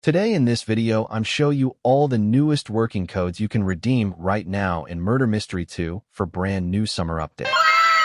Today in this video, I'm show you all the newest working codes you can redeem right now in Murder Mystery 2 for brand new summer update.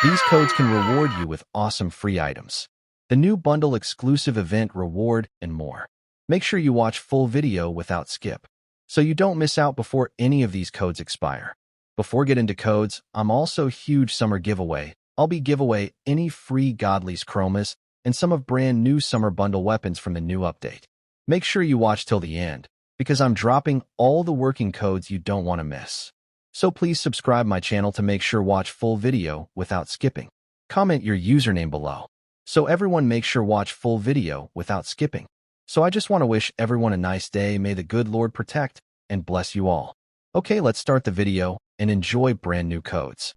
These codes can reward you with awesome free items, the new bundle exclusive event reward, and more. Make sure you watch full video without skip, so you don't miss out before any of these codes expire. Before get into codes, I'm also huge summer giveaway. I'll be give away any free Godly's Chromas and some of brand new summer bundle weapons from the new update. Make sure you watch till the end, because I'm dropping all the working codes you don't want to miss. So please subscribe my channel to make sure watch full video without skipping. Comment your username below, so everyone make sure watch full video without skipping. So I just want to wish everyone a nice day. May the good Lord protect and bless you all. Okay, let's start the video and enjoy brand new codes.